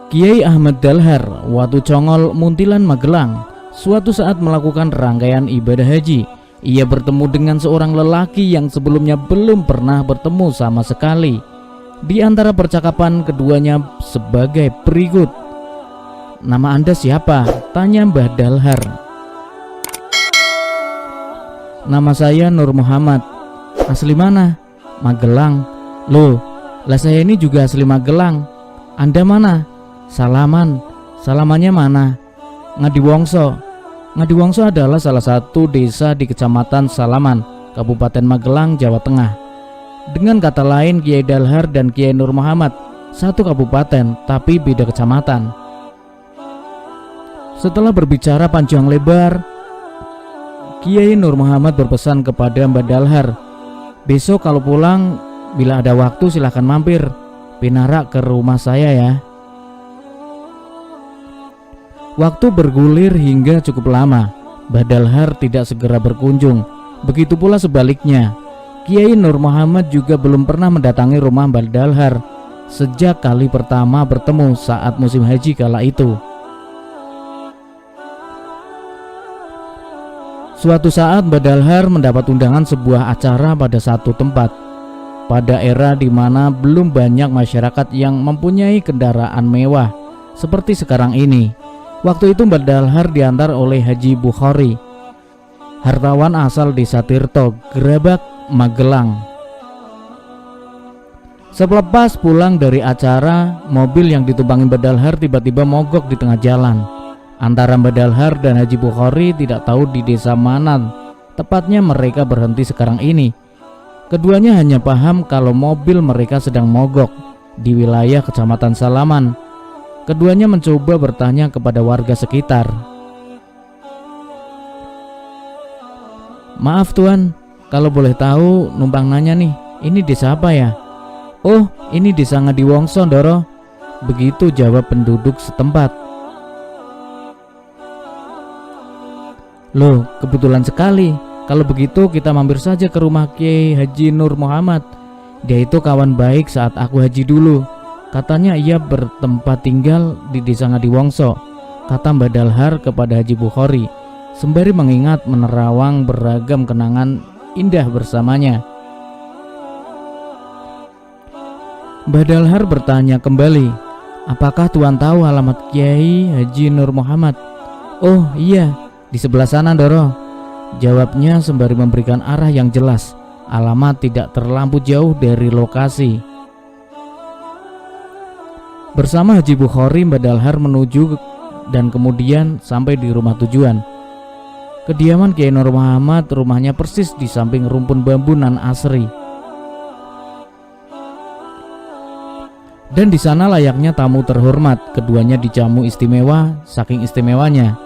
Kiai Ahmad Dalhar, Watu Congol, Muntilan, Magelang, suatu saat melakukan rangkaian ibadah haji. Ia bertemu dengan seorang lelaki yang sebelumnya belum pernah bertemu sama sekali. Di antara percakapan keduanya sebagai berikut. "Nama Anda siapa?" tanya Mbah Dalhar. "Nama saya Nur Muhammad." "Asli mana?" "Magelang." "Loh, lah saya ini juga asli Magelang. Anda mana?" "Salaman." "Salamannya mana?" "Ngadiwongso." Ngadiwongso adalah salah satu desa di Kecamatan Salaman, Kabupaten Magelang, Jawa Tengah. Dengan kata lain, Kiai Dalhar dan Kiai Nur Muhammad satu kabupaten tapi beda kecamatan. Setelah berbicara panjang lebar, Kiai Nur Muhammad berpesan kepada Mbah Dalhar, "Besok kalau pulang, bila ada waktu silahkan mampir pinarak ke rumah saya ya." Waktu bergulir hingga cukup lama. Mbah Dalhar tidak segera berkunjung. Begitu pula sebaliknya. Kiai Nur Muhammad juga belum pernah mendatangi rumah Mbah Dalhar sejak kali pertama bertemu saat musim haji kala itu. Suatu saat Mbah Dalhar mendapat undangan sebuah acara pada satu tempat. Pada era di mana belum banyak masyarakat yang mempunyai kendaraan mewah seperti sekarang ini. Waktu itu Mbah Dalhar diantar oleh Haji Bukhari, hartawan asal desa Tirto, Gerabak, Magelang. Selepas pulang dari acara, mobil yang ditumpangi Mbah Dalhar tiba-tiba mogok di tengah jalan. Antara Mbah Dalhar dan Haji Bukhari tidak tahu di desa mana tepatnya mereka berhenti sekarang ini. Keduanya hanya paham kalau mobil mereka sedang mogok di wilayah Kecamatan Salaman. Keduanya mencoba bertanya kepada warga sekitar. "Maaf tuan, kalau boleh tahu numpang nanya nih, ini desa apa ya?" "Oh, ini desa Ngadiwongso, Ndoro." Begitu jawab penduduk setempat. "Loh, kebetulan sekali. Kalau begitu kita mampir saja ke rumah Kiai Haji Nur Muhammad. Dia itu kawan baik saat aku haji dulu. Katanya ia bertempat tinggal di desa Ngadiwongso," kata Mbah Dalhar kepada Haji Bukhari, sembari mengingat menerawang beragam kenangan indah bersamanya. Mbah Dalhar bertanya kembali, "Apakah tuan tahu alamat Kiai Haji Nur Muhammad?" "Oh iya, di sebelah sana, Ndoro," jawabnya sembari memberikan arah yang jelas. Alamat tidak terlampau jauh dari lokasi. Bersama Haji Bukhari, Mbah Dalhar menuju dan kemudian sampai di rumah tujuan. Kediaman Kiai Nur Muhammad, rumahnya persis di samping rumpun bambu nan asri. Dan di sana layaknya tamu terhormat, keduanya dijamu istimewa, saking istimewanya.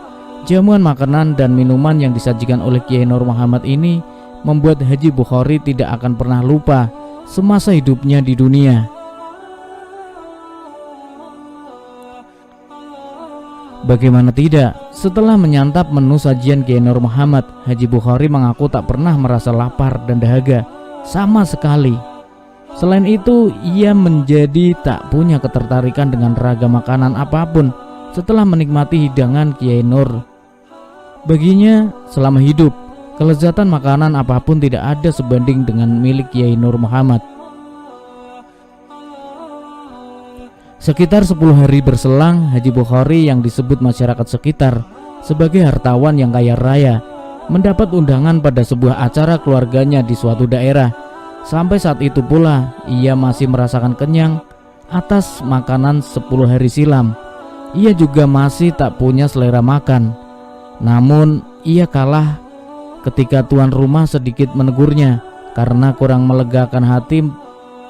Jamuan makanan dan minuman yang disajikan oleh Kiai Nur Muhammad ini membuat Haji Bukhari tidak akan pernah lupa semasa hidupnya di dunia. Bagaimana tidak, setelah menyantap menu sajian Kiai Nur Muhammad, Haji Bukhari mengaku tak pernah merasa lapar dan dahaga sama sekali. Selain itu, ia menjadi tak punya ketertarikan dengan ragam makanan apapun setelah menikmati hidangan Kiai Nur. Baginya, selama hidup, kelezatan makanan apapun tidak ada sebanding dengan milik Kiai Nur Muhammad. Sekitar 10 hari berselang, Haji Bukhari yang disebut masyarakat sekitar sebagai hartawan yang kaya raya mendapat undangan pada sebuah acara keluarganya di suatu daerah. Sampai saat itu pula ia masih merasakan kenyang atas makanan 10 hari silam. Ia juga masih tak punya selera makan. Namun ia kalah ketika tuan rumah sedikit menegurnya karena kurang melegakan hati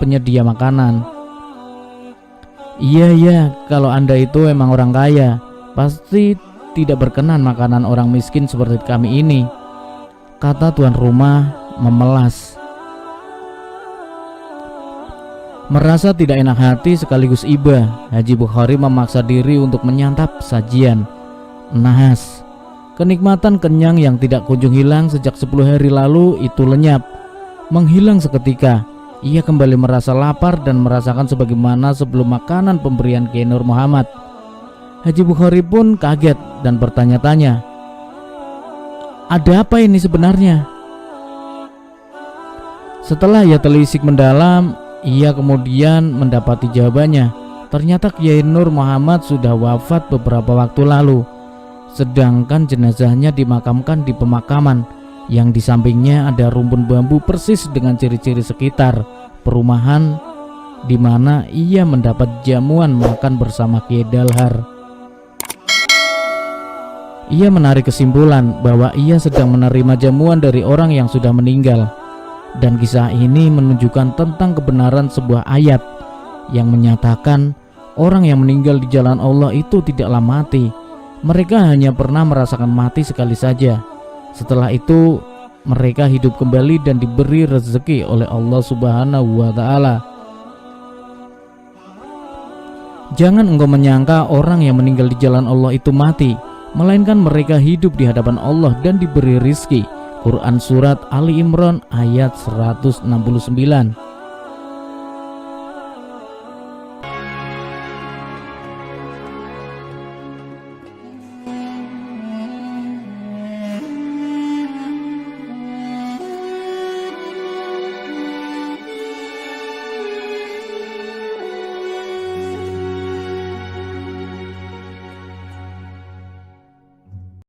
penyedia makanan. Iya, kalau Anda itu emang orang kaya, pasti tidak berkenan makanan orang miskin seperti kami ini," kata tuan rumah memelas. Merasa tidak enak hati sekaligus iba, Haji Bukhari memaksa diri untuk menyantap sajian. Nahas, kenikmatan kenyang yang tidak kunjung hilang sejak 10 hari lalu itu lenyap, menghilang seketika. ia kembali merasa lapar dan merasakan sebagaimana sebelum makanan pemberian Kiai Nur Muhammad. Haji Bukhari pun kaget dan bertanya-tanya, "Ada apa ini sebenarnya?" Setelah ia telisik mendalam, ia kemudian mendapati jawabannya. Ternyata Kiai Nur Muhammad sudah wafat beberapa waktu lalu, sedangkan jenazahnya dimakamkan di pemakaman yang di sampingnya ada rumpun bambu persis dengan ciri-ciri sekitar perumahan di mana ia mendapat jamuan makan bersama Kiai Dalhar. Ia menarik kesimpulan bahwa ia sedang menerima jamuan dari orang yang sudah meninggal, dan kisah ini menunjukkan tentang kebenaran sebuah ayat yang menyatakan orang yang meninggal di jalan Allah itu tidaklah mati. Mereka hanya pernah merasakan mati sekali saja. Setelah itu mereka hidup kembali dan diberi rezeki oleh Allah Subhanahu wa Ta'ala. Jangan engkau menyangka orang yang meninggal di jalan Allah itu mati, melainkan mereka hidup di hadapan Allah dan diberi rizki. Quran Surat Ali Imran ayat 169.